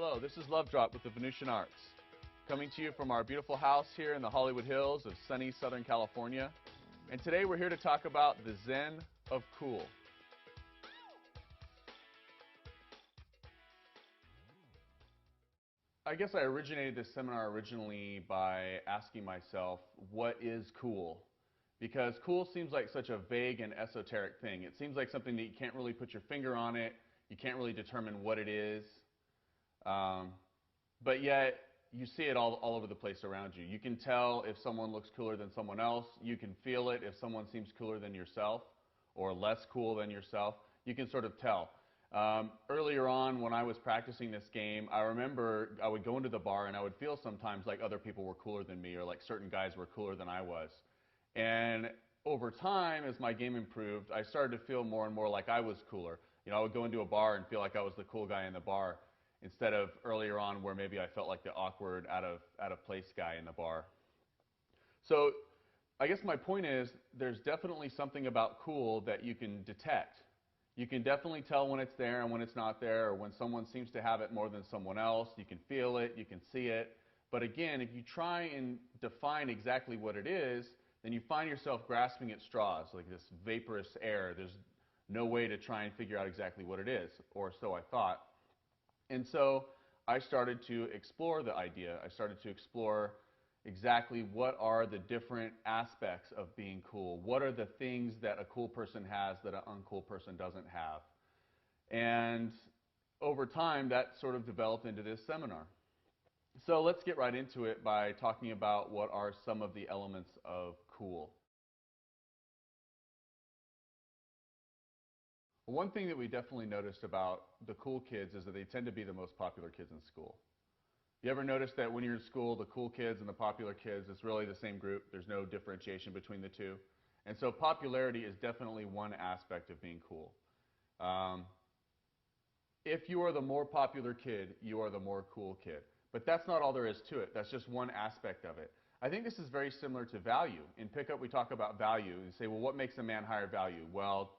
Hello, this is Love Drop with the Venusian Arts, coming to you from our beautiful house here in the Hollywood Hills of sunny Southern California. And today we're here to talk about the Zen of cool. I guess I originated this seminar originally by asking myself, what is cool? Because cool seems like such a vague and esoteric thing. It seems like something that you can't really put your finger on it. You can't really determine what it is. But yet, you see it all over the place around you. You can tell if someone looks cooler than someone else. You can feel it if someone seems cooler than yourself or less cool than yourself. You can sort of tell. Earlier on, when I was practicing this game, I remember I would go into the bar and I would feel sometimes like other people were cooler than me or like certain guys were cooler than I was. And over time, as my game improved, I started to feel more and more like I was cooler. You know, I would go into a bar and feel like I was the cool guy in the bar, instead of earlier on where maybe I felt like the awkward, out of place guy in the bar. So I guess my point is there's definitely something about cool that you can detect. You can definitely tell when it's there and when it's not there, or when someone seems to have it more than someone else. You can feel it, you can see it. But again, if you try and define exactly what it is, then you find yourself grasping at straws, like this vaporous air. There's no way to try and figure out exactly what it is, or so I thought. And so I started to explore the idea. I started to explore exactly what are the different aspects of being cool. What are the things that a cool person has that an uncool person doesn't have? And over time, that sort of developed into this seminar. So let's get right into it by talking about what are some of the elements of cool. One thing that we definitely noticed about the cool kids is that they tend to be the most popular kids in school. You ever notice that when you're in school, the cool kids and the popular kids, it's really the same group? There's no differentiation between the two. And so popularity is definitely one aspect of being cool. If you are the more popular kid, you are the more cool kid. But that's not all there is to it. That's just one aspect of it. I think this is very similar to value. In pickup, we talk about value. You say, well, what makes a man higher value? Well,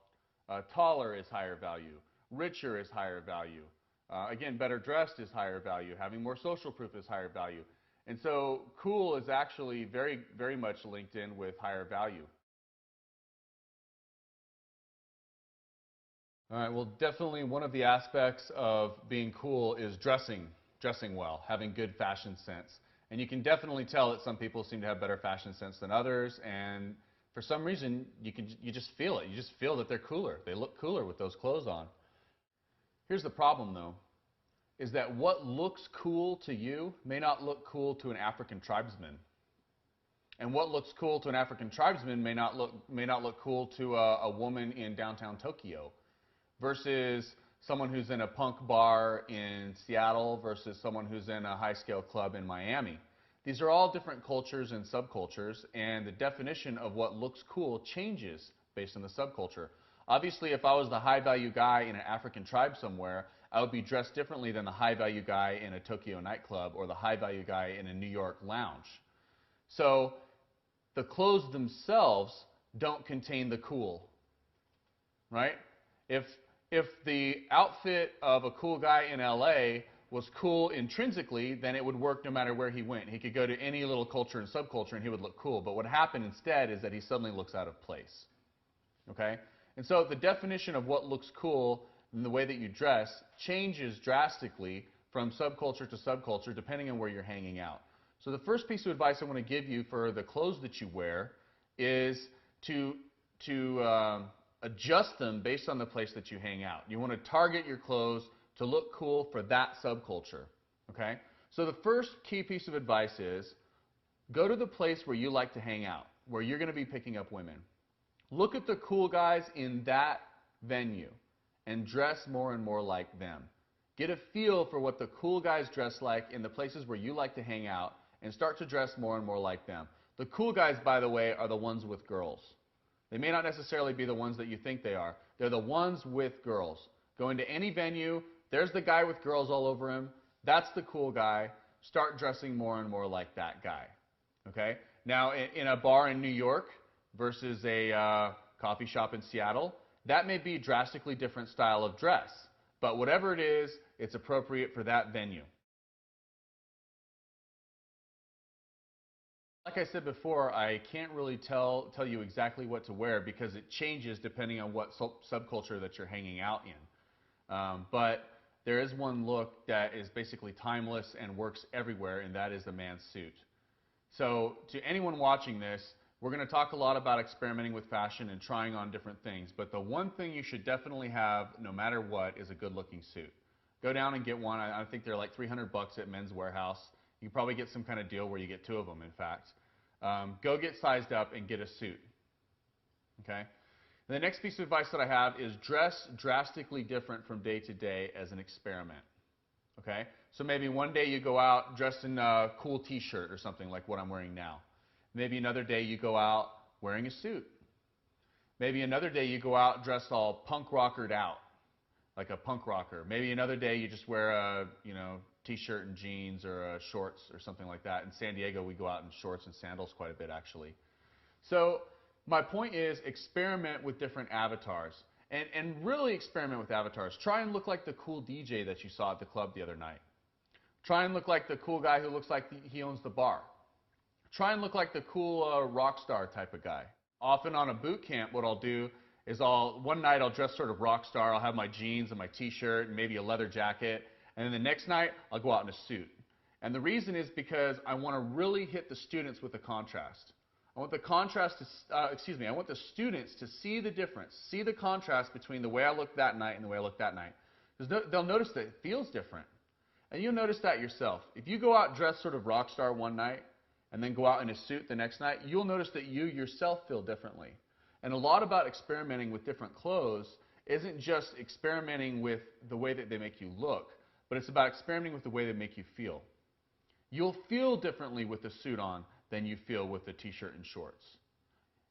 taller is higher value. Richer is higher value. Again, better dressed is higher value. Having more social proof is higher value. And so cool is actually very, very much linked in with higher value. All right, well, definitely one of the aspects of being cool is dressing well, having good fashion sense. And you can definitely tell that some people seem to have better fashion sense than others, and for some reason, you just feel it. You just feel that they're cooler. They look cooler with those clothes on. Here's the problem, though, is that what looks cool to you may not look cool to an African tribesman. And what looks cool to an African tribesman may not look cool to a woman in downtown Tokyo, versus someone who's in a punk bar in Seattle versus someone who's in a high-scale club in Miami. These are all different cultures and subcultures, and the definition of what looks cool changes based on the subculture. Obviously, if I was the high-value guy in an African tribe somewhere, I would be dressed differently than the high-value guy in a Tokyo nightclub or the high-value guy in a New York lounge. So the clothes themselves don't contain the cool, right? If the outfit of a cool guy in LA was cool intrinsically, then it would work no matter where he went. He could go to any little culture and subculture and he would look cool. But what happened instead is that he suddenly looks out of place. Okay? And so the definition of what looks cool and the way that you dress changes drastically from subculture to subculture depending on where you're hanging out. So the first piece of advice I want to give you for the clothes that you wear is to adjust them based on the place that you hang out. You want to target your clothes to look cool for that subculture. Okay? So the first key piece of advice is go to the place where you like to hang out, where you're going to be picking up women. Look at the cool guys in that venue and dress more and more like them. Get a feel for what the cool guys dress like in the places where you like to hang out and start to dress more and more like them. The cool guys, by the way, are the ones with girls. They may not necessarily be the ones that you think they are. They're the ones with girls. Go into any venue, there's the guy with girls all over him. That's the cool guy. Start dressing more and more like that guy. Okay? Now, in a bar in New York versus a coffee shop in Seattle, that may be a drastically different style of dress. But whatever it is, it's appropriate for that venue. Like I said before, I can't really tell you exactly what to wear because it changes depending on what subculture that you're hanging out in. But there is one look that is basically timeless and works everywhere, and that is the man's suit. So to anyone watching this, we're going to talk a lot about experimenting with fashion and trying on different things, but the one thing you should definitely have, no matter what, is a good-looking suit. Go down and get one. I think they're like $300 at Men's Wearhouse. You can probably get some kind of deal where you get 2 of them, in fact. Go get sized up and get a suit. Okay? And the next piece of advice that I have is dress drastically different from day to day as an experiment. Okay? So maybe one day you go out dressed in a cool t-shirt or something like what I'm wearing now. Maybe another day you go out wearing a suit. Maybe another day you go out dressed all punk rockered out, like a punk rocker. Maybe another day you just wear a, t-shirt and jeans or shorts or something like that. In San Diego, we go out in shorts and sandals quite a bit, actually. So my point is experiment with different avatars. And really experiment with avatars. Try and look like the cool DJ that you saw at the club the other night. Try and look like the cool guy who looks like he owns the bar. Try and look like the cool rock star type of guy. Often on a boot camp, what I'll do is one night I'll dress sort of rock star. I'll have my jeans and my t-shirt and maybe a leather jacket. And then the next night, I'll go out in a suit. And the reason is because I want to really hit the students with the contrast. I want the students to see the difference, see the contrast between the way I look that night and the way I look that night. Because they'll notice that it feels different. And you'll notice that yourself. If you go out dressed sort of rock star one night and then go out in a suit the next night, you'll notice that you yourself feel differently. And a lot about experimenting with different clothes isn't just experimenting with the way that they make you look, but it's about experimenting with the way they make you feel. You'll feel differently with a suit on than you feel with a t-shirt and shorts.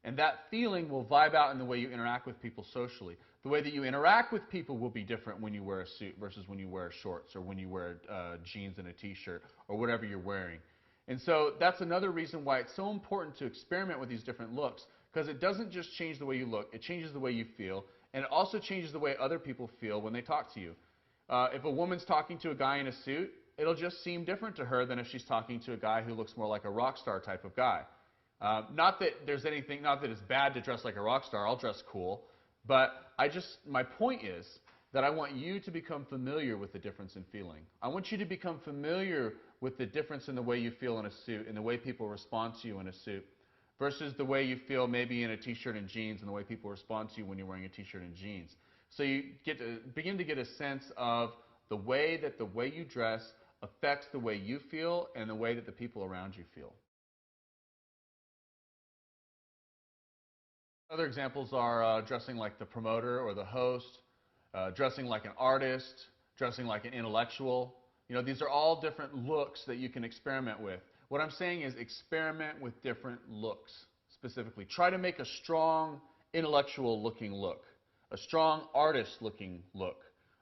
And that feeling will vibe out in the way you interact with people socially. The way that you interact with people will be different when you wear a suit versus when you wear shorts or when you wear jeans and a t-shirt or whatever you're wearing. And so that's another reason why it's so important to experiment with these different looks, because it doesn't just change the way you look, it changes the way you feel, and it also changes the way other people feel when they talk to you. If a woman's talking to a guy in a suit, it'll just seem different to her than if she's talking to a guy who looks more like a rock star type of guy. Not that it's bad to dress like a rock star, I'll dress cool, but my point is that I want you to become familiar with the difference in feeling. I want you to become familiar with the difference in the way you feel in a suit and the way people respond to you in a suit versus the way you feel maybe in a t-shirt and jeans and the way people respond to you when you're wearing a t-shirt and jeans. So you begin to get a sense of the way you dress affects the way you feel and the way that the people around you feel. Other examples are dressing like the promoter or the host, dressing like an artist, dressing like an intellectual. These are all different looks that you can experiment with. What I'm saying is experiment with different looks specifically. Try to make a strong intellectual looking look, a strong artist looking look,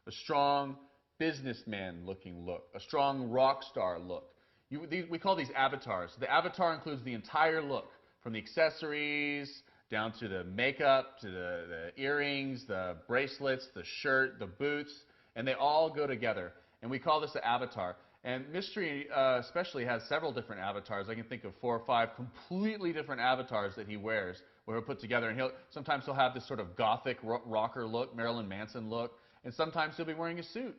a strong businessman looking look, a strong rock star look. We call these avatars. The avatar includes the entire look, from the accessories down to the makeup, to the earrings, the bracelets, the shirt, the boots, and they all go together. And we call this the avatar. And Mystery especially has several different avatars. I can think of 4 or 5 completely different avatars that he wears, where he'll put together. And sometimes he'll have this sort of gothic rocker look, Marilyn Manson look, and sometimes he'll be wearing a suit.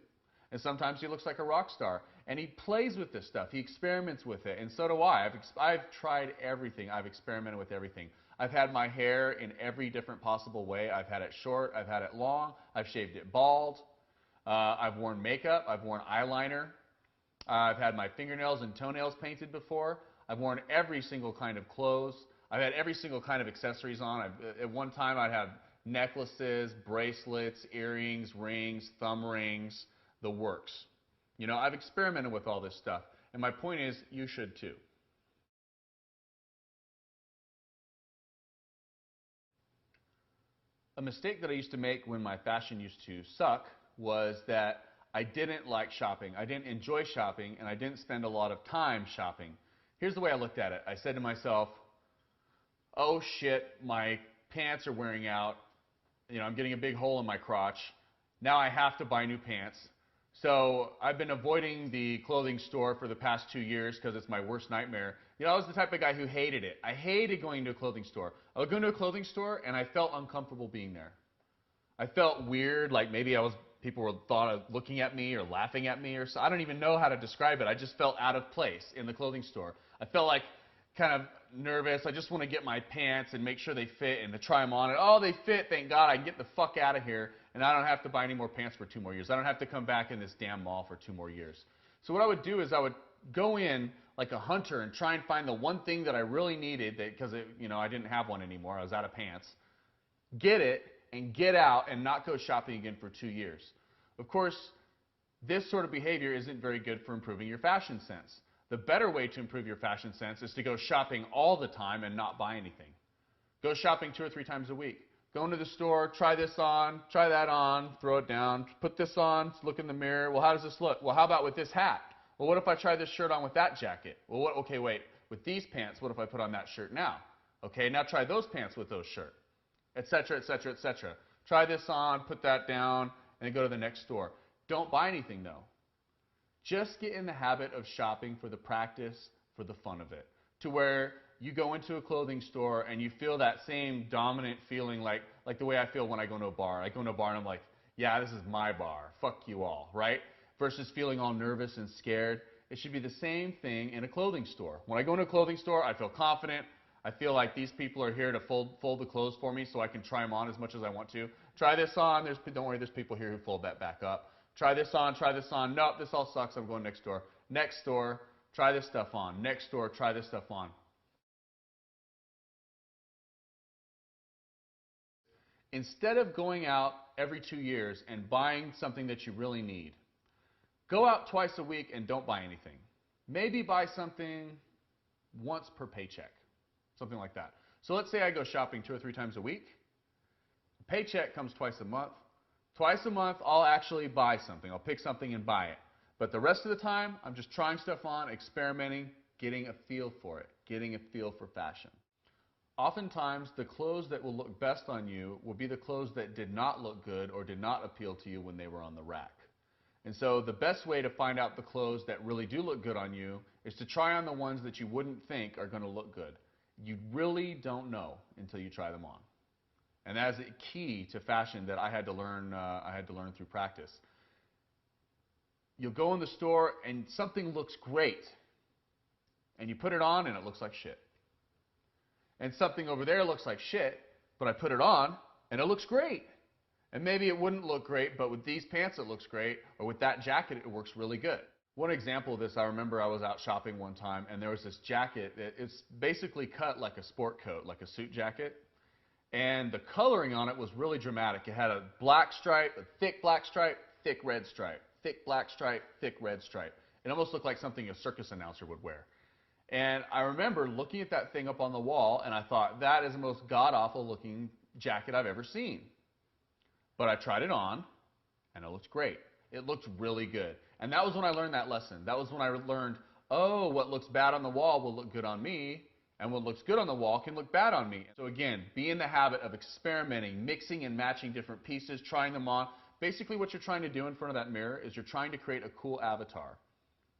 And sometimes he looks like a rock star. And he plays with this stuff. He experiments with it. And so do I. I've tried everything. I've experimented with everything. I've had my hair in every different possible way. I've had it short. I've had it long. I've shaved it bald. I've worn makeup. I've worn eyeliner. I've had my fingernails and toenails painted before. I've worn every single kind of clothes. I've had every single kind of accessories on. At one time, I'd have necklaces, bracelets, earrings, rings, thumb rings, the works. I've experimented with all this stuff. And my point is, you should too. A mistake that I used to make when my fashion used to suck was that I didn't like shopping. I didn't enjoy shopping, and I didn't spend a lot of time shopping. Here's the way I looked at it. I said to myself, oh shit, my pants are wearing out. I'm getting a big hole in my crotch. Now I have to buy new pants. So I've been avoiding the clothing store for the past 2 years because it's my worst nightmare. You know, I was the type of guy who hated it. I hated going to a clothing store. I would go to a clothing store and I felt uncomfortable being there. I felt weird, like maybe people were thought of looking at me or laughing at me or so. I don't even know how to describe it. I just felt out of place in the clothing store. I felt like kind of nervous. I just want to get my pants and make sure they fit and to try them on. And oh, they fit, thank God. I can get the fuck out of here and I don't have to buy any more pants for 2 more years. I don't have to come back in this damn mall for 2 more years. So what I would do is I would go in like a hunter and try and find the one thing that I really needed because I didn't have one anymore. I was out of pants. Get it and get out and not go shopping again for 2 years. Of course, this sort of behavior isn't very good for improving your fashion sense. The better way to improve your fashion sense is to go shopping all the time and not buy anything. Go shopping 2 or 3 times a week. Go into the store, try this on, try that on, throw it down, put this on, look in the mirror. Well, how does this look? Well, how about with this hat? Well, what if I try this shirt on with that jacket? Well, okay, wait. With these pants, what if I put on that shirt now? Okay, now try those pants with those shirts, etc., etc., etc. Try this on, put that down, and then go to the next store. Don't buy anything, though. Just get in the habit of shopping for the practice, for the fun of it, to where you go into a clothing store and you feel that same dominant feeling like the way I feel when I go to a bar. I go to a bar and I'm like, yeah, this is my bar. Fuck you all, right? Versus feeling all nervous and scared. It should be the same thing in a clothing store. When I go into a clothing store, I feel confident. I feel like these people are here to fold the clothes for me so I can try them on as much as I want to. Try this on. Don't worry, there's people here who fold that back up. Try this on, try this on. Nope, this all sucks. I'm going next door. Next door, try this stuff on. Next door, try this stuff on. Instead of going out every 2 years and buying something that you really need, go out twice a week and don't buy anything. Maybe buy something once per paycheck, something like that. So let's say I go shopping 2 or 3 times a week. The paycheck comes twice a month. Twice a month, I'll actually buy something. I'll pick something and buy it. But the rest of the time, I'm just trying stuff on, experimenting, getting a feel for it, getting a feel for fashion. Oftentimes, the clothes that will look best on you will be the clothes that did not look good or did not appeal to you when they were on the rack. And so the best way to find out the clothes that really do look good on you is to try on the ones that you wouldn't think are going to look good. You really don't know until you try them on. And that is a key to fashion that I had to learn through practice. You'll go in the store and something looks great. And you put it on and it looks like shit. And something over there looks like shit, but I put it on and it looks great. And maybe it wouldn't look great, but with these pants it looks great, or with that jacket it works really good. One example of this, I remember I was out shopping one time and there was this jacket. It's basically cut like a sport coat, like a suit jacket. And the coloring on it was really dramatic. It had a black stripe, a thick black stripe, thick red stripe, thick black stripe, thick red stripe. It almost looked like something a circus announcer would wear. And I remember looking at that thing up on the wall and I thought, that is the most god-awful looking jacket I've ever seen. But I tried it on and it looked great. It looked really good. And that was when I learned that lesson. That was when I learned, oh, what looks bad on the wall will look good on me. And what looks good on the wall can look bad on me. So again, be in the habit of experimenting, mixing and matching different pieces, trying them on. Basically what you're trying to do in front of that mirror is you're trying to create a cool avatar.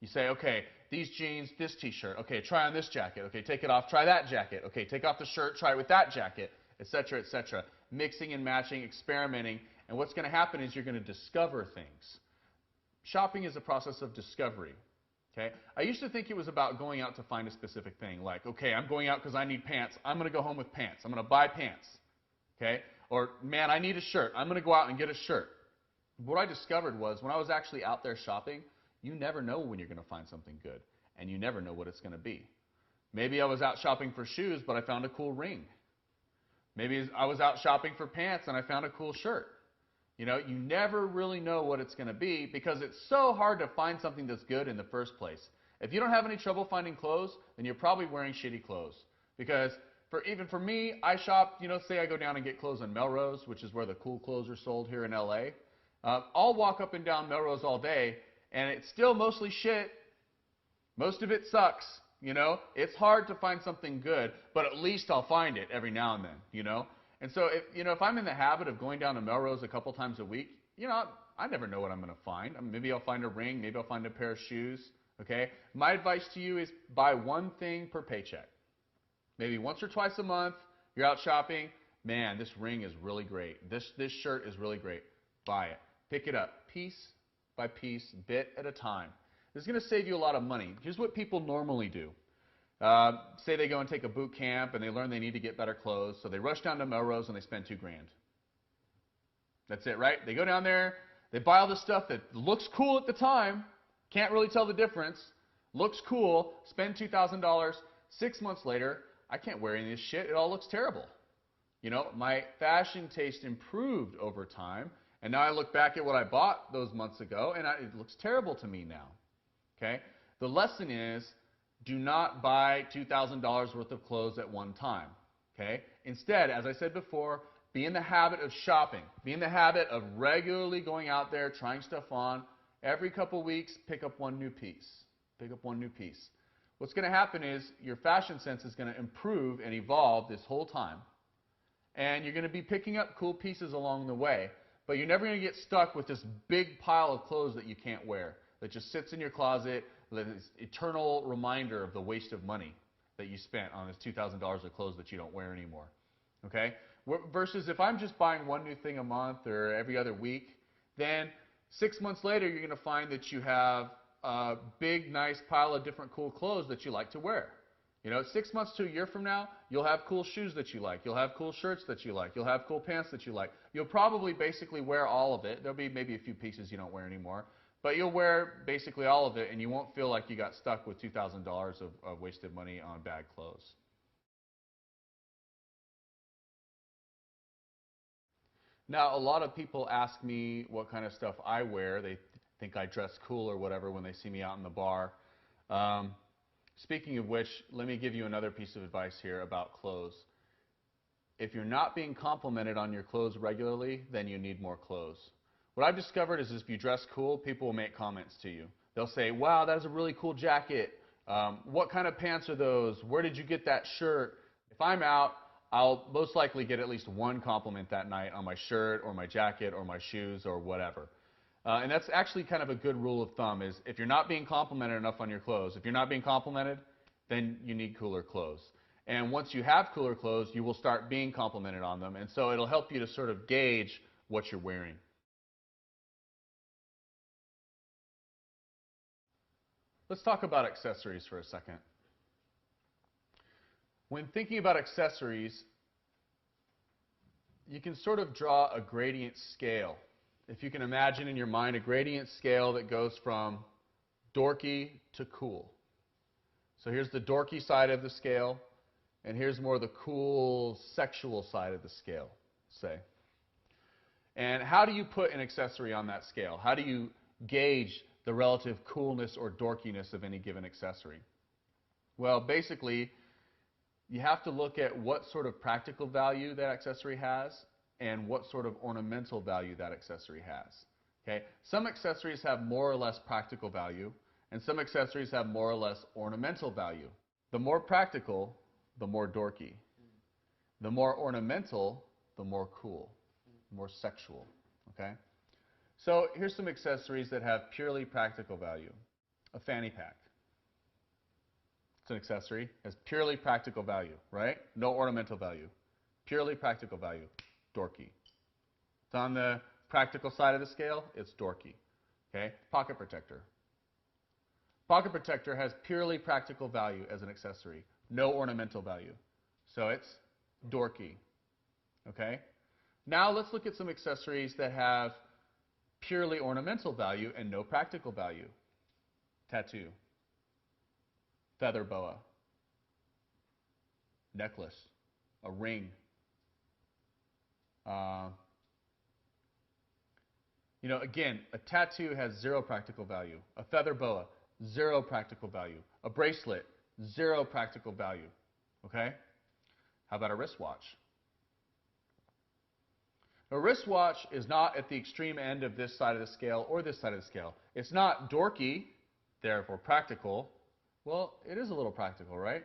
You say, okay, these jeans, this t-shirt. Okay, try on this jacket. Okay, take it off, try that jacket. Okay, take off the shirt, try it with that jacket, etc., etc. Mixing and matching, experimenting. And what's going to happen is you're going to discover things. Shopping is a process of discovery. Okay? I used to think it was about going out to find a specific thing, like, okay, I'm going out because I need pants. I'm going to go home with pants. I'm going to buy pants. Okay? Or, man, I need a shirt. I'm going to go out and get a shirt. What I discovered was when I was actually out there shopping, you never know when you're going to find something good, and you never know what it's going to be. Maybe I was out shopping for shoes, but I found a cool ring. Maybe I was out shopping for pants, and I found a cool shirt. You know, you never really know what it's going to be because it's so hard to find something that's good in the first place. If you don't have any trouble finding clothes, then you're probably wearing shitty clothes. Because even for me, I shop, say I go down and get clothes in Melrose, which is where the cool clothes are sold here in LA. I'll walk up and down Melrose all day, and it's still mostly shit. Most of it sucks, It's hard to find something good, but at least I'll find it every now and then, And so if I'm in the habit of going down to Melrose a couple times a week, you know, I never know what I'm going to find. I mean, maybe I'll find a ring, maybe I'll find a pair of shoes, okay? My advice to you is buy one thing per paycheck. Maybe once or twice a month, you're out shopping, man, this ring is really great. This shirt is really great. Buy it. Pick it up piece by piece, bit at a time. This is going to save you a lot of money. Here's what people normally do. Say they go and take a boot camp and they learn they need to get better clothes, so they rush down to Melrose and they spend $2,000. That's it, right? They go down there, they buy all this stuff that looks cool at the time, can't really tell the difference, looks cool, spend $2,000. 6 months later, I can't wear any of this shit. It all looks terrible. You know, my fashion taste improved over time, and now I look back at what I bought those months ago, and it looks terrible to me now. Okay? The lesson is, do not buy $2,000 worth of clothes at one time. Okay? Instead, as I said before, be in the habit of shopping. Be in the habit of regularly going out there, trying stuff on. Every couple weeks, pick up one new piece. Pick up one new piece. What's going to happen is your fashion sense is going to improve and evolve this whole time. And you're going to be picking up cool pieces along the way. But you're never going to get stuck with this big pile of clothes that you can't wear, that just sits in your closet, this eternal reminder of the waste of money that you spent on this $2,000 of clothes that you don't wear anymore. Okay? Versus if I'm just buying one new thing a month or every other week, then 6 months later you're going to find that you have a big, nice pile of different cool clothes that you like to wear. You know, 6 months to a year from now, you'll have cool shoes that you like. You'll have cool shirts that you like. You'll have cool pants that you like. You'll probably basically wear all of it. There'll be maybe a few pieces you don't wear anymore. But you'll wear basically all of it, and you won't feel like you got stuck with $2,000 of wasted money on bad clothes. Now, a lot of people ask me what kind of stuff I wear. They think I dress cool or whatever when they see me out in the bar. Speaking of which, let me give you another piece of advice here about clothes. If you're not being complimented on your clothes regularly, then you need more clothes. What I've discovered is if you dress cool, people will make comments to you. They'll say, wow, that is a really cool jacket. What kind of pants are those? Where did you get that shirt? If I'm out, I'll most likely get at least one compliment that night on my shirt or my jacket or my shoes or whatever. And that's actually kind of a good rule of thumb is if you're not being complimented enough on your clothes, if you're not being complimented, then you need cooler clothes. And once you have cooler clothes, you will start being complimented on them. And so it'll help you to sort of gauge what you're wearing. Let's talk about accessories for a second. When thinking about accessories, you can sort of draw a gradient scale. If you can imagine in your mind a gradient scale that goes from dorky to cool. So here's the dorky side of the scale, and here's more the cool sexual side of the scale, say. And how do you put an accessory on that scale? How do you gauge the relative coolness or dorkiness of any given accessory? Well, basically, you have to look at what sort of practical value that accessory has and what sort of ornamental value that accessory has. Okay? Some accessories have more or less practical value, and some accessories have more or less ornamental value. The more practical, the more dorky. The more ornamental, the more cool, more sexual. Okay? So here's some accessories that have purely practical value. A fanny pack. It's an accessory, has purely practical value, right? No ornamental value. Purely practical value. Dorky. It's on the practical side of the scale, it's dorky. Okay? Pocket protector. Pocket protector has purely practical value as an accessory. No ornamental value. So it's dorky. Okay? Now let's look at some accessories that have purely ornamental value and no practical value. Tattoo. Feather boa. Necklace. A ring. You know, again, a tattoo has zero practical value. A feather boa, zero practical value. A bracelet, zero practical value. Okay? How about a wristwatch? A wristwatch is not at the extreme end of this side of the scale or this side of the scale. It's not dorky, therefore practical. Well, it is a little practical, right?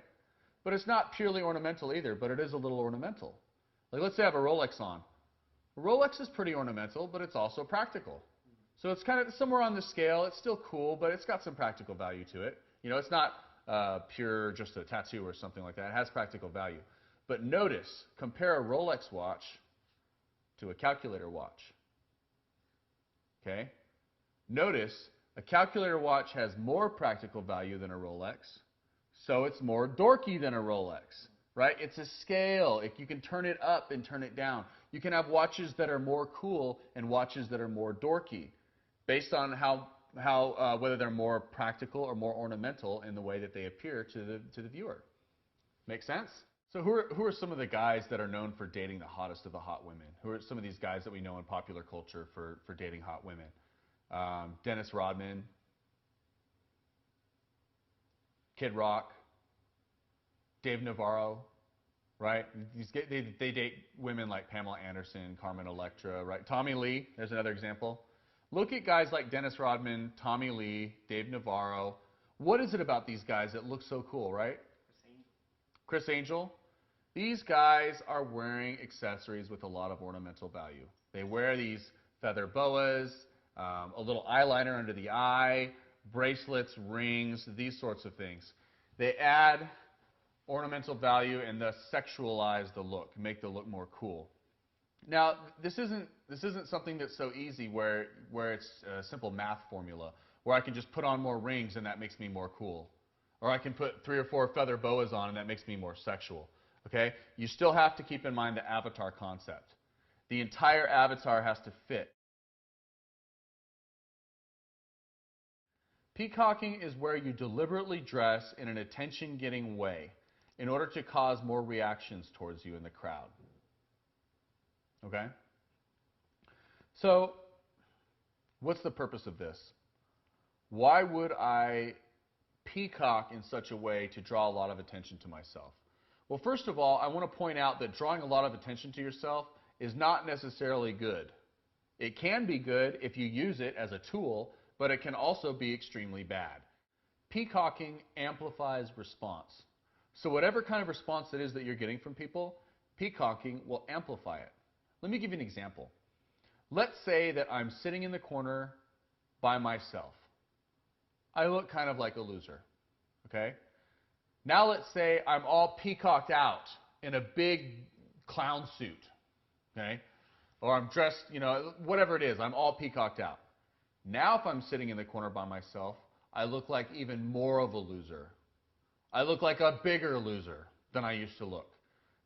But it's not purely ornamental either, but it is a little ornamental. Like let's say I have a Rolex on. Rolex is pretty ornamental, but it's also practical. So it's kind of somewhere on the scale. It's still cool, but it's got some practical value to it. You know, it's not pure just a tattoo or something like that. It has practical value. But notice, compare a Rolex watch to a calculator watch. Okay? Notice, a calculator watch has more practical value than a Rolex, so it's more dorky than a Rolex, right? It's a scale. You can turn it up and turn it down. You can have watches that are more cool and watches that are more dorky, based on whether they're more practical or more ornamental in the way that they appear to the viewer. Make sense? So who are some of the guys that are known for dating the hottest of the hot women? Who are some of these guys that we know in popular culture for dating hot women? Dennis Rodman, Kid Rock, Dave Navarro, right? They date women like Pamela Anderson, Carmen Electra, right? Tommy Lee, there's another example. Look at guys like Dennis Rodman, Tommy Lee, Dave Navarro. What is it about these guys that looks so cool, right? Chris Angel. These guys are wearing accessories with a lot of ornamental value. They wear these feather boas, a little eyeliner under the eye, bracelets, rings, these sorts of things. They add ornamental value and thus sexualize the look, make the look more cool. Now, this isn't something that's so easy where it's a simple math formula, where I can just put on more rings and that makes me more cool. Or I can put 3 or 4 feather boas on and that makes me more sexual. Okay? You still have to keep in mind the avatar concept. The entire avatar has to fit. Peacocking is where you deliberately dress in an attention-getting way in order to cause more reactions towards you in the crowd. Okay? So, what's the purpose of this? Why would I peacock in such a way to draw a lot of attention to myself? Well, first of all, I want to point out that drawing a lot of attention to yourself is not necessarily good. It can be good if you use it as a tool, but it can also be extremely bad. Peacocking amplifies response. So whatever kind of response it is that you're getting from people, peacocking will amplify it. Let me give you an example. Let's say that I'm sitting in the corner by myself. I look kind of like a loser, okay? Now let's say I'm all peacocked out in a big clown suit, okay? Or I'm dressed, you know, whatever it is, I'm all peacocked out. Now if I'm sitting in the corner by myself, I look like even more of a loser. I look like a bigger loser than I used to look.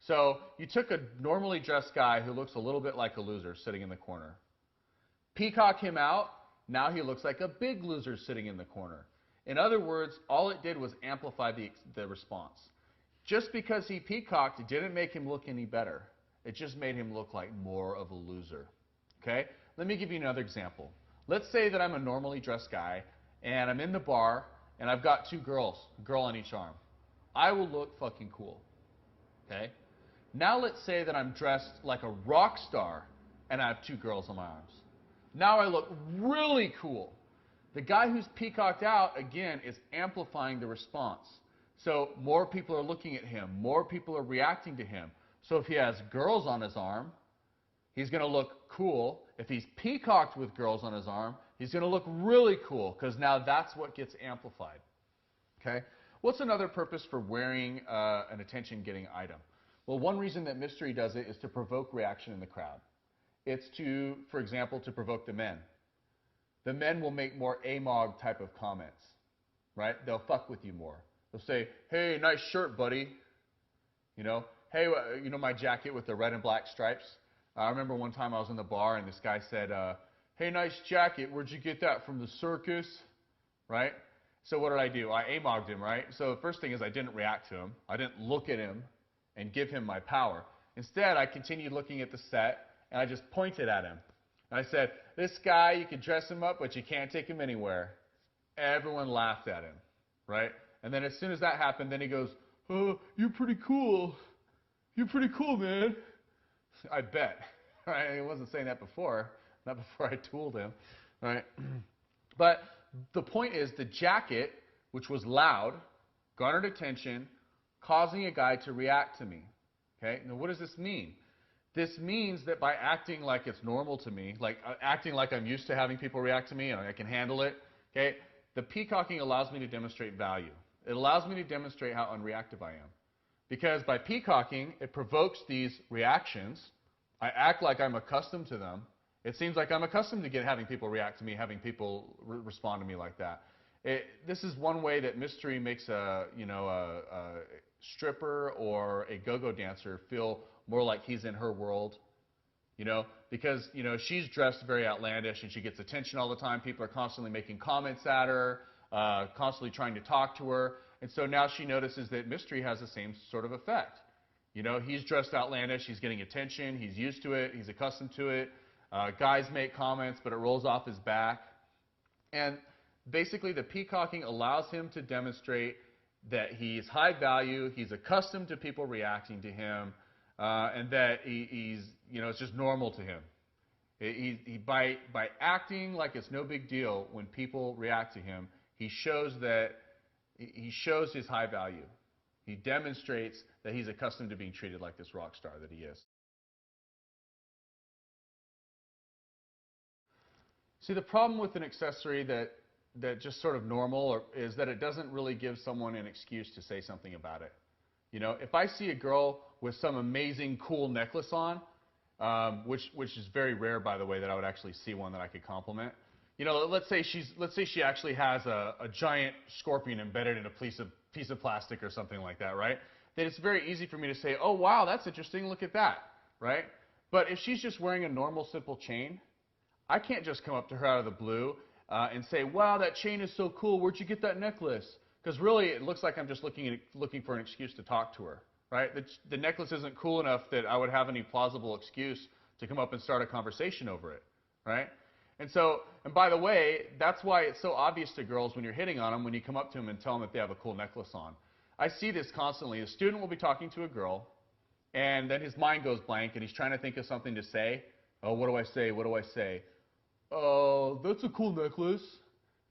So you took a normally dressed guy who looks a little bit like a loser sitting in the corner. Peacock him out, now he looks like a big loser sitting in the corner. In other words, all it did was amplify the response. Just because he peacocked, it didn't make him look any better. It just made him look like more of a loser. Okay? Let me give you another example. Let's say that I'm a normally dressed guy, and I'm in the bar, and I've got 2 girls, a girl on each arm. I will look fucking cool. Okay? Now let's say that I'm dressed like a rock star, and I have 2 girls on my arms. Now I look really cool. The guy who's peacocked out, again, is amplifying the response. So more people are looking at him. More people are reacting to him. So if he has girls on his arm, he's going to look cool. If he's peacocked with girls on his arm, he's going to look really cool because now that's what gets amplified. Okay? What's another purpose for wearing an attention-getting item? Well, one reason that mystery does it is to provoke reaction in the crowd. It's to, for example, to provoke the men. The men will make more AMOG type of comments, right? They'll fuck with you more. They'll say, hey, nice shirt, buddy. You know, hey, you know my jacket with the red and black stripes? I remember one time I was in the bar and this guy said, hey, nice jacket. Where'd you get that, from the circus? Right? So what did I do? I AMOG'd him, right? So the first thing is I didn't react to him. I didn't look at him and give him my power. Instead, I continued looking at the set and I just pointed at him. And I said, this guy, you can dress him up, but you can't take him anywhere. Everyone laughed at him, right? And then as soon as that happened, then he goes, oh, you're pretty cool. You're pretty cool, man. I bet. Right? He wasn't saying that before, not before I tooled him, right? But the point is the jacket, which was loud, garnered attention, causing a guy to react to me. Okay? Now what does this mean? This means that by acting like it's normal to me, like acting like I'm used to having people react to me and I can handle it, okay, the peacocking allows me to demonstrate value. It allows me to demonstrate how unreactive I am. Because by peacocking, it provokes these reactions. I act like I'm accustomed to them. It seems like I'm accustomed to having people react to me, having people respond to me like that. This is one way that mystery makes a stripper or a go-go dancer feel more like he's in her world, because she's dressed very outlandish and she gets attention all the time. People are constantly making comments at her, constantly trying to talk to her, and so now she notices that mystery has the same sort of effect. He's dressed outlandish, he's getting attention, he's used to it, he's accustomed to it. Guys make comments, but it rolls off his back. And basically, the peacocking allows him to demonstrate that he's high value, he's accustomed to people reacting to him, and that it's just normal to him. By acting like it's no big deal when people react to him, he shows his high value. He demonstrates that he's accustomed to being treated like this rock star that he is. See, the problem with an accessory that just sort of normal is that it doesn't really give someone an excuse to say something about it. If I see a girl with some amazing cool necklace on, which is very rare, by the way, that I would actually see one that I could compliment. Let's say she actually has a giant scorpion embedded in a piece of plastic or something like that, right? Then it's very easy for me to say, oh wow, that's interesting, look at that, right? But if she's just wearing a normal simple chain, I can't just come up to her out of the blue and say, wow, that chain is so cool, where'd you get that necklace? Because really, it looks like I'm just looking for an excuse to talk to her, right? The necklace isn't cool enough that I would have any plausible excuse to come up and start a conversation over it, right? And by the way, that's why it's so obvious to girls when you're hitting on them when you come up to them and tell them that they have a cool necklace on. I see this constantly. A student will be talking to a girl, and then his mind goes blank, and he's trying to think of something to say. Oh, what do I say? What do I say? Oh, that's a cool necklace.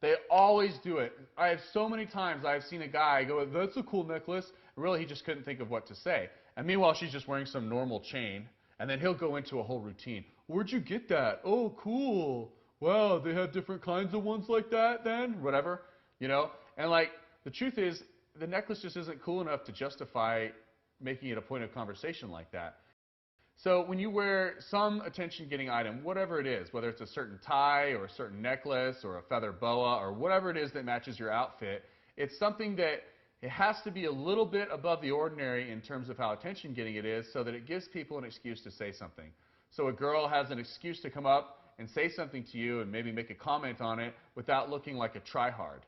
They always do it. I have so many times I've seen a guy go, that's a cool necklace. Really, he just couldn't think of what to say. And meanwhile, she's just wearing some normal chain. And then he'll go into a whole routine. Where'd you get that? Oh, cool. Wow, they have different kinds of ones like that then? Whatever. And the truth is, the necklace just isn't cool enough to justify making it a point of conversation like that. So when you wear some attention-getting item, whatever it is, whether it's a certain tie or a certain necklace or a feather boa or whatever it is that matches your outfit, it's something that it has to be a little bit above the ordinary in terms of how attention-getting it is so that it gives people an excuse to say something. So a girl has an excuse to come up and say something to you and maybe make a comment on it without looking like a tryhard.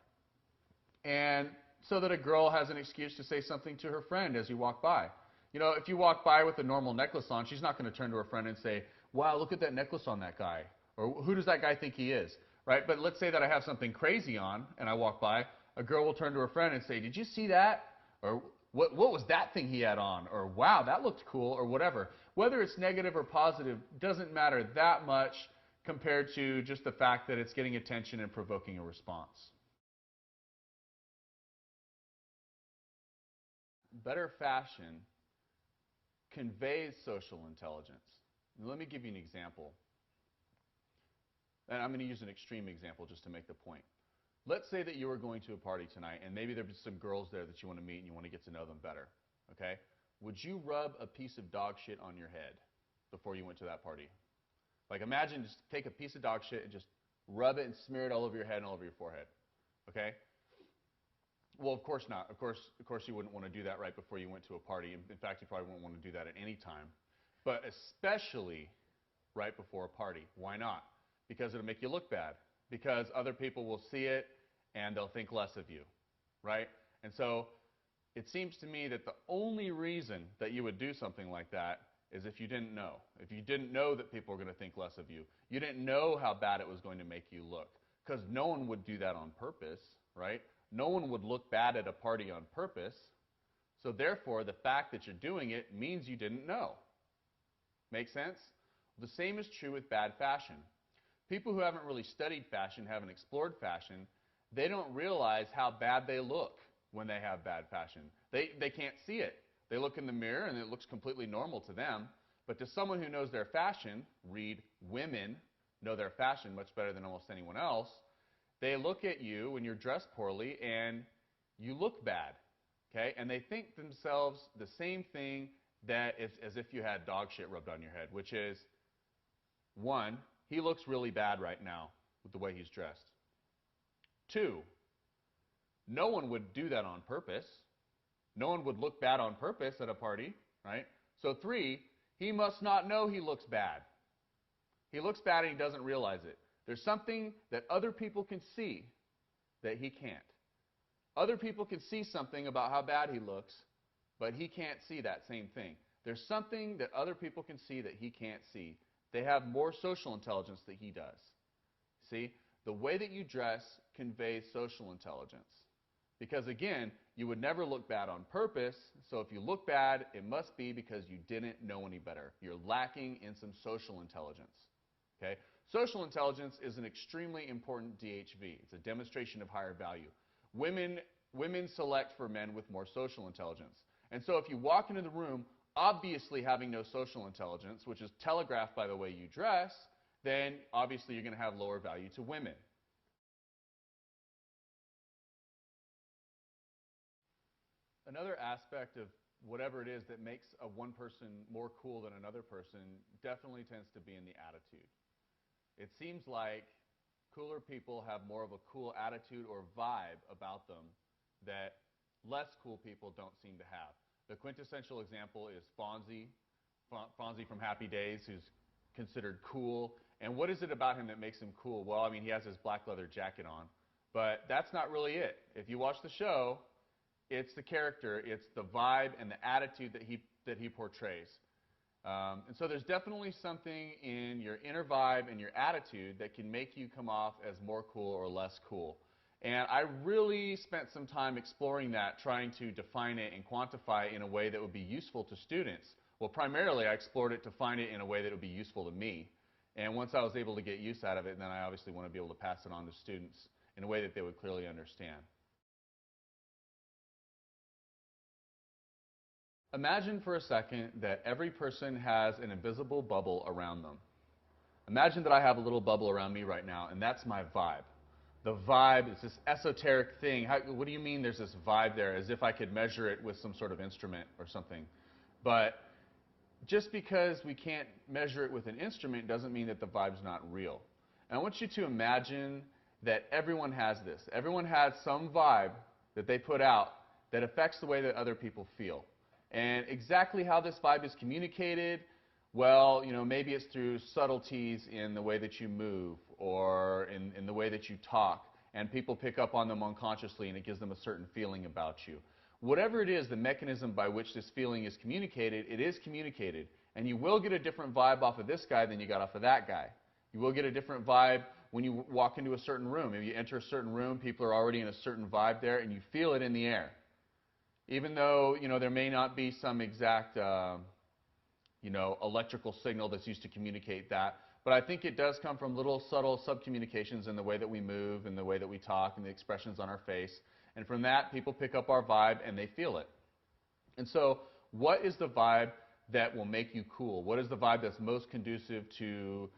And so that a girl has an excuse to say something to her friend as you walk by. If you walk by with a normal necklace on, she's not going to turn to her friend and say, wow, look at that necklace on that guy. Or who does that guy think he is? Right? But let's say that I have something crazy on and I walk by, a girl will turn to her friend and say, did you see that? Or what was that thing he had on? Or wow, that looked cool, or whatever. Whether it's negative or positive doesn't matter that much compared to just the fact that it's getting attention and provoking a response. Better fashion conveys social intelligence. Let me give you an example. And I'm going to use an extreme example just to make the point. Let's say that you were going to a party tonight, and maybe there's some girls there that you want to meet and you want to get to know them better. Okay? Would you rub a piece of dog shit on your head before you went to that party? Like imagine just take a piece of dog shit and just rub it and smear it all over your head and all over your forehead. Okay? Well, of course not. Of course you wouldn't want to do that right before you went to a party. In fact, you probably wouldn't want to do that at any time. But especially right before a party. Why not? Because it'll make you look bad. Because other people will see it and they'll think less of you. Right? And so it seems to me that the only reason that you would do something like that is if you didn't know. If you didn't know that people were going to think less of you. You didn't know how bad it was going to make you look. Because no one would do that on purpose. Right? No one would look bad at a party on purpose. So therefore, the fact that you're doing it means you didn't know. Make sense? The same is true with bad fashion. People who haven't really studied fashion, haven't explored fashion, they don't realize how bad they look when they have bad fashion. They can't see it. They look in the mirror and it looks completely normal to them. But to someone who knows their fashion, read women know their fashion much better than almost anyone else, they look at you when you're dressed poorly and you look bad, okay? And they think themselves the same thing that is as if you had dog shit rubbed on your head, which is, one, he looks really bad right now with the way he's dressed. Two, no one would do that on purpose. No one would look bad on purpose at a party, right? So three, he must not know he looks bad. He looks bad and he doesn't realize it. There's something that other people can see that he can't. Other people can see something about how bad he looks, but he can't see that same thing. There's something that other people can see that he can't see. They have more social intelligence than he does. See, the way that you dress conveys social intelligence. Because again, you would never look bad on purpose, so if you look bad, it must be because you didn't know any better. You're lacking in some social intelligence. Okay? Social intelligence is an extremely important DHV. It's a demonstration of higher value. Women select for men with more social intelligence. And so if you walk into the room obviously having no social intelligence, which is telegraphed by the way you dress, then obviously you're going to have lower value to women. Another aspect of whatever it is that makes one person more cool than another person definitely tends to be in the attitude. It seems like cooler people have more of a cool attitude or vibe about them that less cool people don't seem to have. The quintessential example is Fonzie from Happy Days, who's considered cool. And what is it about him that makes him cool? Well, I mean, he has his black leather jacket on, but that's not really it. If you watch the show, it's the character, it's the vibe and the attitude that he portrays. And so there's definitely something in your inner vibe and your attitude that can make you come off as more cool or less cool. And I really spent some time exploring that, trying to define it and quantify it in a way that would be useful to students. Well, primarily I explored it to find it in a way that would be useful to me. And once I was able to get use out of it, then I obviously want to be able to pass it on to students in a way that they would clearly understand. Imagine for a second that every person has an invisible bubble around them. Imagine that I have a little bubble around me right now, and that's my vibe. The vibe is this esoteric thing. What do you mean there's this vibe there? As if I could measure it with some sort of instrument or something. But just because we can't measure it with an instrument doesn't mean that the vibe's not real. And I want you to imagine that everyone has this. Everyone has some vibe that they put out that affects the way that other people feel. And exactly how this vibe is communicated, well, you know, maybe it's through subtleties in the way that you move or in the way that you talk, and people pick up on them unconsciously and it gives them a certain feeling about you. Whatever it is, the mechanism by which this feeling is communicated, it is communicated. And you will get a different vibe off of this guy than you got off of that guy. You will get a different vibe when you walk into a certain room. If you enter a certain room, people are already in a certain vibe there, and you feel it in the air. Even though, you know, there may not be some exact, electrical signal that's used to communicate that. But I think it does come from little subtle sub-communications in the way that we move, and the way that we talk, and the expressions on our face. And from that, people pick up our vibe and they feel it. And so, what is the vibe that will make you cool? What is the vibe that's most conducive to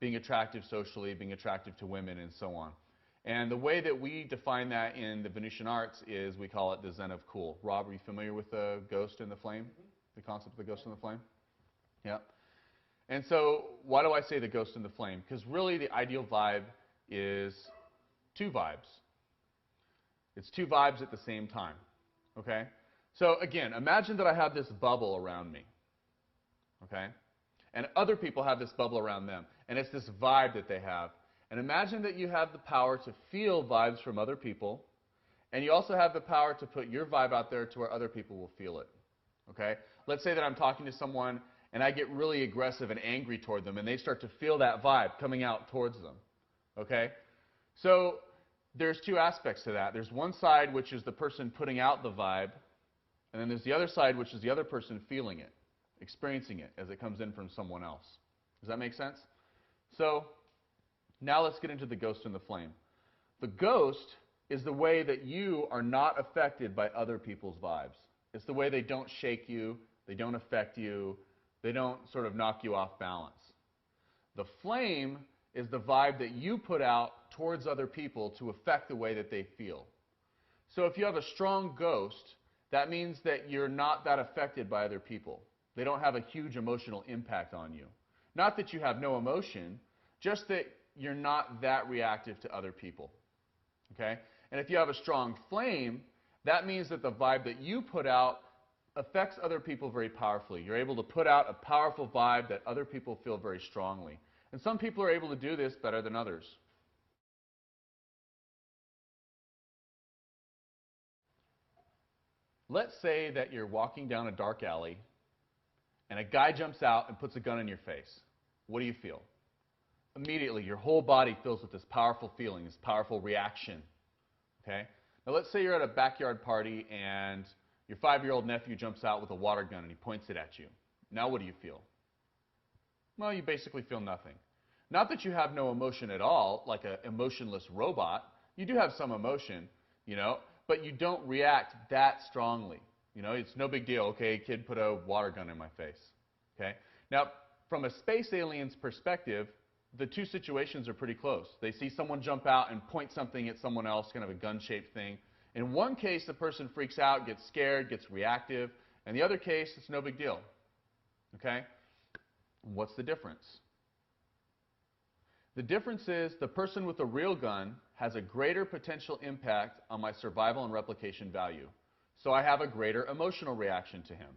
being attractive socially, being attractive to women, and so on? And the way that we define that in the Venusian arts is we call it the Zen of cool. Rob, are you familiar with the ghost and the flame? The concept of the ghost and the flame? Yeah. And so why do I say the ghost and the flame? Because really the ideal vibe is two vibes. It's two vibes at the same time. Okay? So again, imagine that I have this bubble around me. Okay? And other people have this bubble around them. And it's this vibe that they have. And imagine that you have the power to feel vibes from other people, and you also have the power to put your vibe out there to where other people will feel it. Okay? Let's say that I'm talking to someone, and I get really aggressive and angry toward them, and they start to feel that vibe coming out towards them. Okay? So there's two aspects to that. There's one side, which is the person putting out the vibe, and then there's the other side, which is the other person feeling it, experiencing it as it comes in from someone else. Does that make sense? So now let's get into the ghost and the flame. The ghost is the way that you are not affected by other people's vibes. It's the way they don't shake you, they don't affect you, They don't sort of knock you off balance. The flame is the vibe that you put out towards other people to affect the way that they feel. So if you have a strong ghost, that means that you're not that affected by other people. They don't have a huge emotional impact on you. Not that you have no emotion, just that you're not that reactive to other people. Okay? And if you have a strong flame, that means that the vibe that you put out affects other people very powerfully. You're able to put out a powerful vibe that other people feel very strongly. And some people are able to do this better than others. Let's say that you're walking down a dark alley and a guy jumps out and puts a gun in your face. What do you feel? Immediately, your whole body fills with this powerful feeling, this powerful reaction. Okay? Now let's say you're at a backyard party and your 5-year-old nephew jumps out with a water gun and he points it at you. Now what do you feel? Well, you basically feel nothing. Not that you have no emotion at all, like an emotionless robot. You do have some emotion, but you don't react that strongly. It's no big deal. Okay, kid put a water gun in my face. Okay? Now, from a space alien's perspective, the two situations are pretty close. They see someone jump out and point something at someone else, kind of a gun-shaped thing. In one case, the person freaks out, gets scared, gets reactive. In the other case, it's no big deal. Okay? What's the difference? The difference is the person with the real gun has a greater potential impact on my survival and replication value. So I have a greater emotional reaction to him.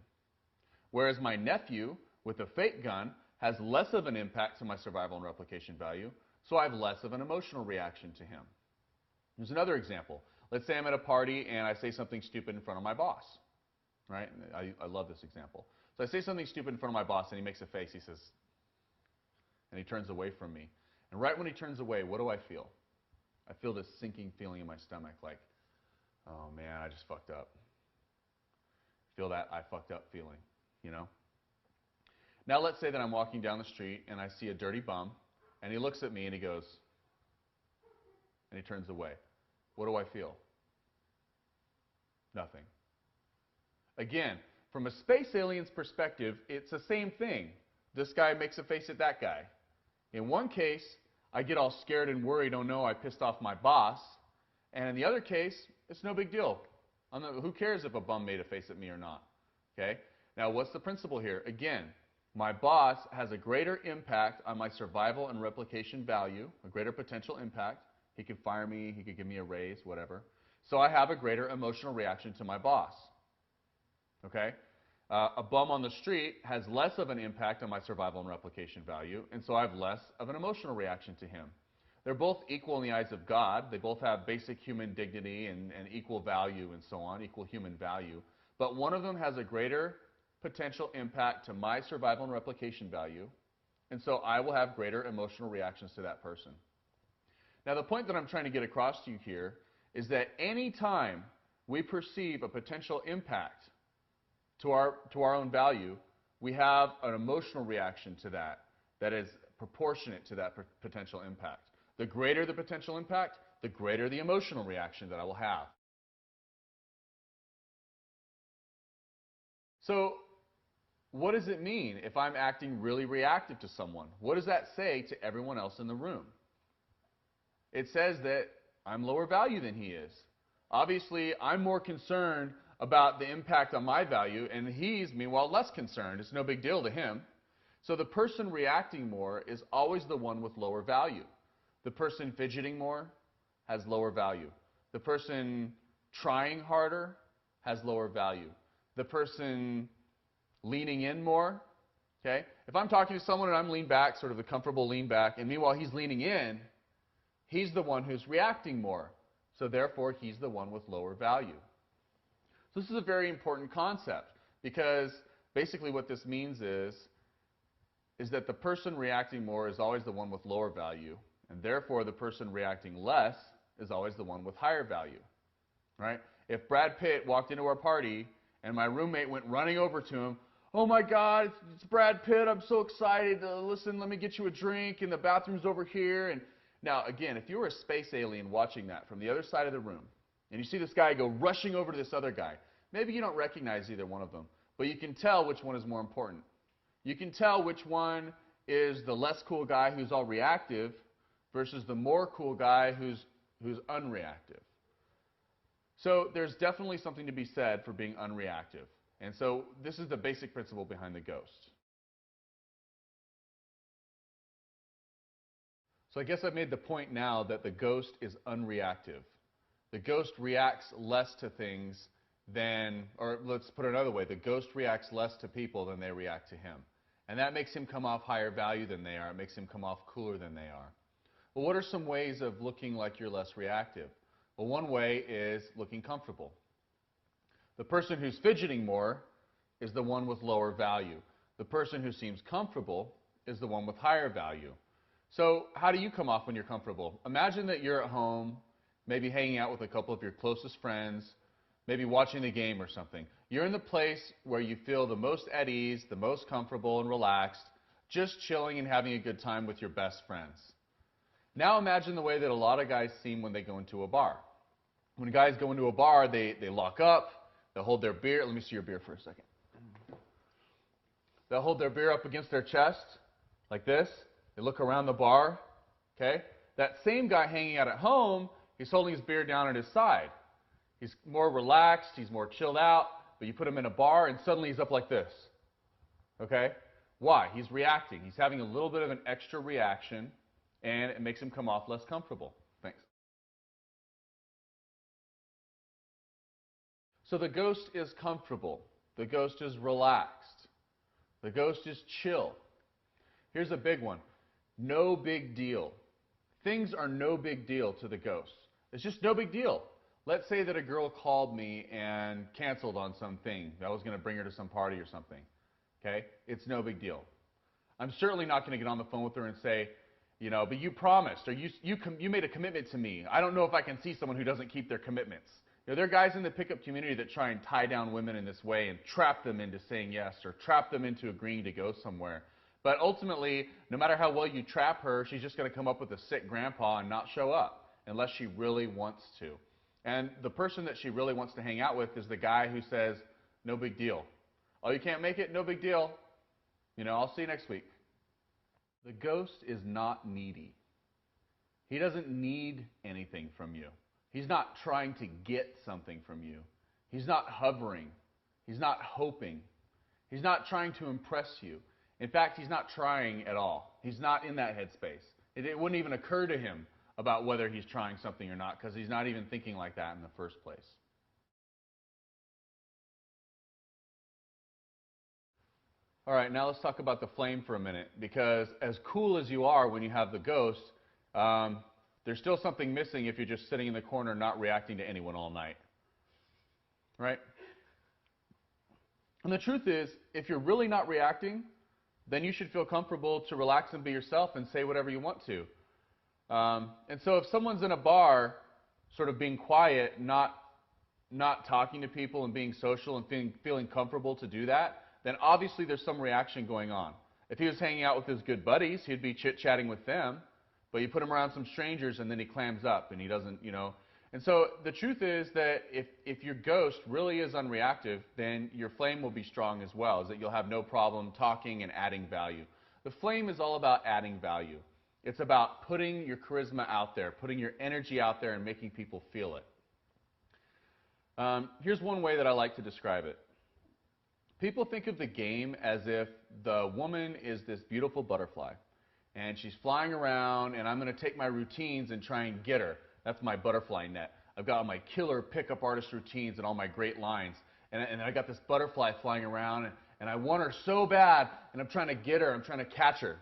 Whereas my nephew with a fake gun has less of an impact to my survival and replication value, so I have less of an emotional reaction to him. Here's another example. Let's say I'm at a party and I say something stupid in front of my boss. Right? I love this example. So I say something stupid in front of my boss and he makes a face. He says, and he turns away from me. And right when he turns away, what do I feel? I feel this sinking feeling in my stomach like, oh man, I just fucked up. Feel that I fucked up feeling, Now let's say that I'm walking down the street and I see a dirty bum and he looks at me and he goes, and he turns away. What do I feel? Nothing. Again, from a space alien's perspective, it's the same thing. This guy makes a face at that guy. In one case, I get all scared and worried, oh no, I pissed off my boss. And in the other case, it's no big deal. Who cares if a bum made a face at me or not? Okay? Now, what's the principle here? Again, my boss has a greater impact on my survival and replication value, a greater potential impact. He could fire me, he could give me a raise, whatever. So I have a greater emotional reaction to my boss. Okay? A bum on the street has less of an impact on my survival and replication value, and so I have less of an emotional reaction to him. They're both equal in the eyes of God. They both have basic human dignity and equal value and so on, equal human value. But one of them has a greater potential impact to my survival and replication value, and so I will have greater emotional reactions to that person. Now, the point that I'm trying to get across to you here is that any time we perceive a potential impact to our own value, we have an emotional reaction to that is proportionate to that potential impact. The greater the potential impact, the greater the emotional reaction that I will have. So, what does it mean if I'm acting really reactive to someone? What does that say to everyone else in the room? It says that I'm lower value than he is. Obviously, I'm more concerned about the impact on my value, and he's, meanwhile, less concerned. It's no big deal to him. So the person reacting more is always the one with lower value. The person fidgeting more has lower value. The person trying harder has lower value. The person leaning in more, okay? If I'm talking to someone and I'm leaned back, sort of the comfortable lean back, and meanwhile he's leaning in, he's the one who's reacting more. So therefore, he's the one with lower value. So this is a very important concept because basically what this means is that the person reacting more is always the one with lower value, and therefore the person reacting less is always the one with higher value, right? If Brad Pitt walked into our party and my roommate went running over to him, oh my God, it's Brad Pitt, I'm so excited, listen, let me get you a drink, and the bathroom's over here. And now, again, if you were a space alien watching that from the other side of the room, and you see this guy go rushing over to this other guy, maybe you don't recognize either one of them, but you can tell which one is more important. You can tell which one is the less cool guy who's all reactive versus the more cool guy who's unreactive. So there's definitely something to be said for being unreactive. And so this is the basic principle behind the ghost. So I guess I've made the point now that the ghost is unreactive. The ghost reacts less to things than, or let's put it another way, the ghost reacts less to people than they react to him. And that makes him come off higher value than they are. It makes him come off cooler than they are. Well, what are some ways of looking like you're less reactive? Well, one way is looking comfortable. The person who's fidgeting more is the one with lower value. The person who seems comfortable is the one with higher value. So how do you come off when you're comfortable? Imagine that you're at home, maybe hanging out with a couple of your closest friends, maybe watching the game or something. You're in the place where you feel the most at ease, the most comfortable and relaxed, just chilling and having a good time with your best friends. Now imagine the way that a lot of guys seem when they go into a bar. When guys go into a bar, they lock up, they'll hold their beer. Let me see your beer for a second. They'll hold their beer up against their chest, like this. They look around the bar, okay? That same guy hanging out at home, he's holding his beer down at his side. He's more relaxed, he's more chilled out, but you put him in a bar and suddenly he's up like this, okay? Why? He's reacting. He's having a little bit of an extra reaction, and it makes him come off less comfortable. Thanks. So the ghost is comfortable. The ghost is relaxed. The ghost is chill. Here's a big one. No big deal. Things are no big deal to the ghost. It's just no big deal. Let's say that a girl called me and canceled on something. I was going to bring her to some party or something. Okay? It's no big deal. I'm certainly not going to get on the phone with her and say, you know, but you promised, or you made a commitment to me. I don't know if I can see someone who doesn't keep their commitments. You know, there are guys in the pickup community that try and tie down women in this way and trap them into saying yes or trap them into agreeing to go somewhere. But ultimately, no matter how well you trap her, she's just going to come up with a sick grandpa and not show up unless she really wants to. And the person that she really wants to hang out with is the guy who says, no big deal. Oh, you can't make it? No big deal. You know, I'll see you next week. The ghost is not needy. He doesn't need anything from you. He's not trying to get something from you. He's not hovering. He's not hoping. He's not trying to impress you. In fact, he's not trying at all. He's not in that headspace. It wouldn't even occur to him about whether he's trying something or not because he's not even thinking like that in the first place. All right, now let's talk about the flame for a minute, because as cool as you are when you have the ghost, there's still something missing if you're just sitting in the corner not reacting to anyone all night. Right? And the truth is, if you're really not reacting, then you should feel comfortable to relax and be yourself and say whatever you want to. And so if someone's in a bar sort of being quiet, not talking to people and being social and feeling comfortable to do that, then obviously there's some reaction going on. If he was hanging out with his good buddies, he'd be chit-chatting with them, but you put him around some strangers and then he clams up and he doesn't, you know. And so the truth is that if your ghost really is unreactive, then your flame will be strong as well, is that you'll have no problem talking and adding value. The flame is all about adding value. It's about putting your charisma out there, putting your energy out there and making people feel it. Here's one way that I like to describe it. People think of the game as if the woman is this beautiful butterfly, and she's flying around, and I'm going to take my routines and try and get her. That's my butterfly net. I've got all my killer pickup artist routines and all my great lines, and I got this butterfly flying around, and I want her so bad, and I'm trying to get her, I'm trying to catch her.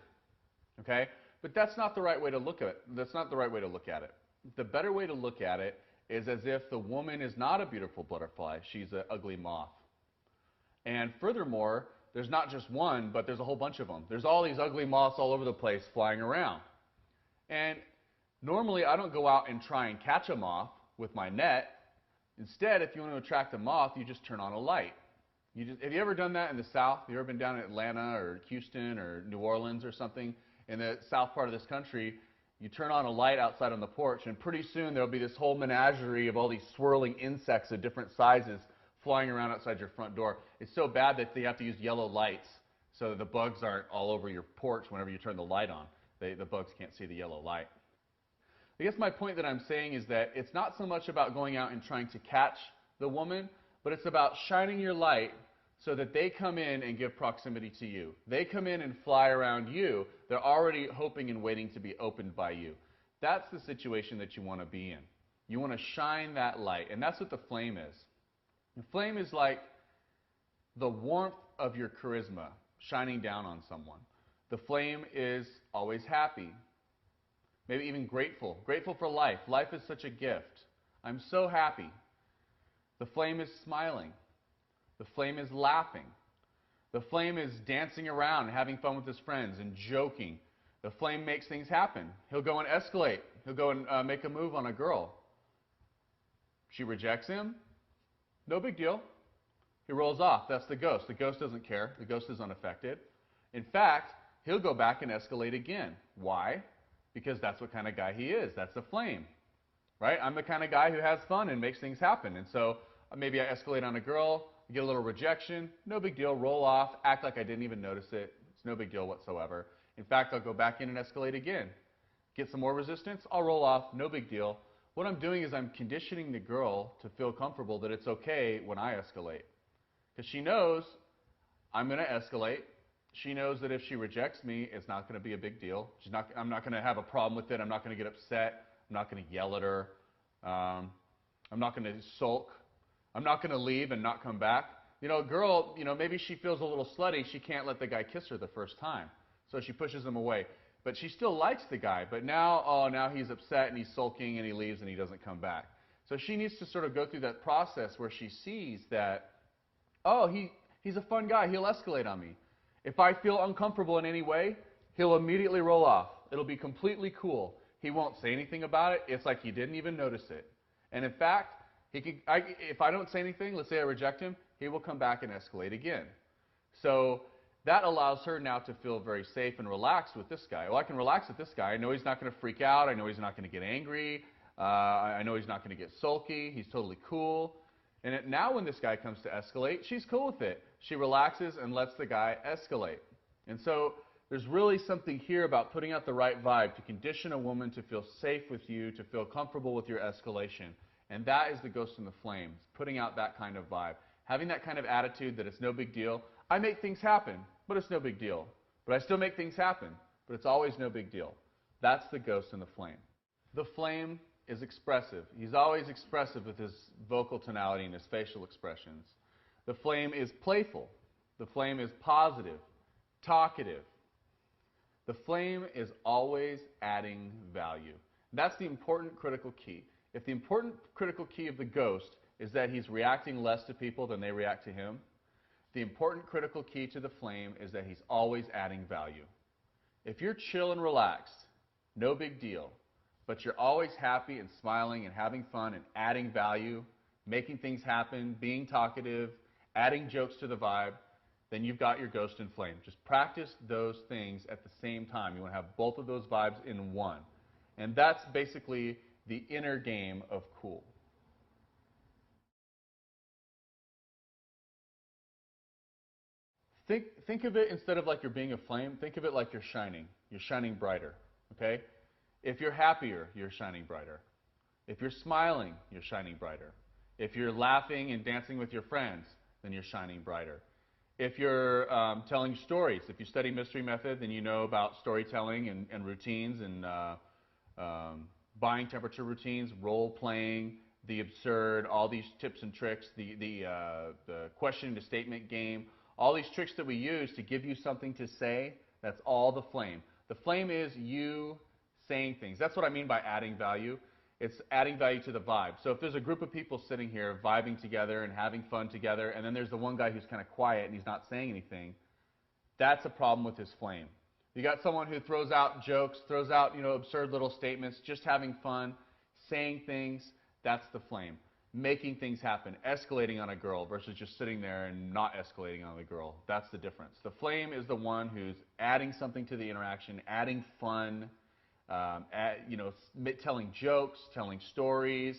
Okay? But that's not the right way to look at it. That's not the right way to look at it. The better way to look at it is as if the woman is not a beautiful butterfly, she's an ugly moth. And furthermore, there's not just one, but there's a whole bunch of them. There's all these ugly moths all over the place flying around. And normally I don't go out and try and catch a moth with my net. Instead, if you want to attract a moth, you just turn on a light. Have you ever done that in the South? Have you ever been down in Atlanta or Houston or New Orleans or something? In the south part of this country, you turn on a light outside on the porch, and pretty soon there'll be this whole menagerie of all these swirling insects of different sizes flying around outside your front door. It's so bad that they have to use yellow lights so the bugs aren't all over your porch whenever you turn the light on. The bugs can't see the yellow light. I guess my point that I'm saying is that it's not so much about going out and trying to catch the woman, but it's about shining your light so that they come in and give proximity to you. They come in and fly around you. They're already hoping and waiting to be opened by you. That's the situation that you want to be in. You want to shine that light, and that's what the flame is. The flame is like the warmth of your charisma shining down on someone. The flame is always happy, maybe even grateful. Grateful for life. Life is such a gift. I'm so happy. The flame is smiling. The flame is laughing. The flame is dancing around, having fun with his friends and joking. The flame makes things happen. He'll go and escalate. He'll go and make a move on a girl. She rejects him. No big deal. He rolls off. That's the ghost. The ghost doesn't care. The ghost is unaffected. In fact, he'll go back and escalate again. Why? Because that's what kind of guy he is. That's the flame. Right? I'm the kind of guy who has fun and makes things happen. And so maybe I escalate on a girl, get a little rejection, no big deal, roll off, act like I didn't even notice it. It's no big deal whatsoever. In fact, I'll go back in and escalate again. Get some more resistance, I'll roll off, no big deal. What I'm doing is I'm conditioning the girl to feel comfortable that it's okay when I escalate. Because she knows I'm going to escalate. She knows that if she rejects me, it's not going to be a big deal. I'm not going to have a problem with it. I'm not going to get upset. I'm not going to yell at her. I'm not going to sulk. I'm not going to leave and not come back. You know, a girl, maybe she feels a little slutty. She can't let the guy kiss her the first time. So she pushes him away. But she still likes the guy. But now he's upset and he's sulking and he leaves and he doesn't come back. So she needs to sort of go through that process where she sees that, oh, he's a fun guy. He'll escalate on me. If I feel uncomfortable in any way, he'll immediately roll off. It'll be completely cool. He won't say anything about it. It's like he didn't even notice it. And in fact, if I don't say anything, let's say I reject him, he will come back and escalate again. So that allows her now to feel very safe and relaxed with this guy. Well, I can relax with this guy. I know he's not going to freak out. I know he's not going to get angry. I know he's not going to get sulky. He's totally cool. And now when this guy comes to escalate, she's cool with it. She relaxes and lets the guy escalate. And so there's really something here about putting out the right vibe to condition a woman to feel safe with you, to feel comfortable with your escalation. And that is the ghost in the flames, putting out that kind of vibe. Having that kind of attitude that it's no big deal. I make things happen, but it's no big deal. But I still make things happen, but it's always no big deal. That's the ghost in the flame. The flame is expressive. He's always expressive with his vocal tonality and his facial expressions. The flame is playful. The flame is positive, talkative. The flame is always adding value. That's the important critical key. If the important critical key of the ghost is that he's reacting less to people than they react to him, the important critical key to the flame is that he's always adding value. If you're chill and relaxed, no big deal, but you're always happy and smiling and having fun and adding value, making things happen, being talkative, adding jokes to the vibe, then you've got your ghost in flame. Just practice those things at the same time. You want to have both of those vibes in one. And that's basically the inner game of cool. Think of it, instead of like you're being a flame, think of it like you're shining. You're shining brighter, okay? If you're happier, you're shining brighter. If you're smiling, you're shining brighter. If you're laughing and dancing with your friends, then you're shining brighter. If you're telling stories, if you study Mystery Method, then you know about storytelling and routines and buying temperature routines, role playing, the absurd, all these tips and tricks, the question to statement game, all these tricks that we use to give you something to say. That's all the flame. The flame is you saying things. That's what I mean by adding value. It's adding value to the vibe. So if there's a group of people sitting here vibing together and having fun together, and then there's the one guy who's kind of quiet and he's not saying anything, that's a problem with his flame. You got someone who throws out jokes, throws out, absurd little statements, just having fun, saying things. That's the flame. Making things happen, escalating on a girl versus just sitting there and not escalating on the girl. That's the difference. The flame is the one who's adding something to the interaction, adding fun, telling jokes, telling stories,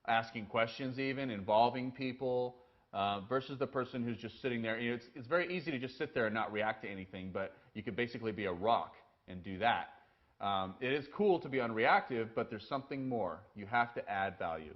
asking questions even, involving people, versus the person who's just sitting there. You know, it's very easy to just sit there and not react to anything, but you could basically be a rock and do that. It is cool to be unreactive, but there's something more. You have to add value.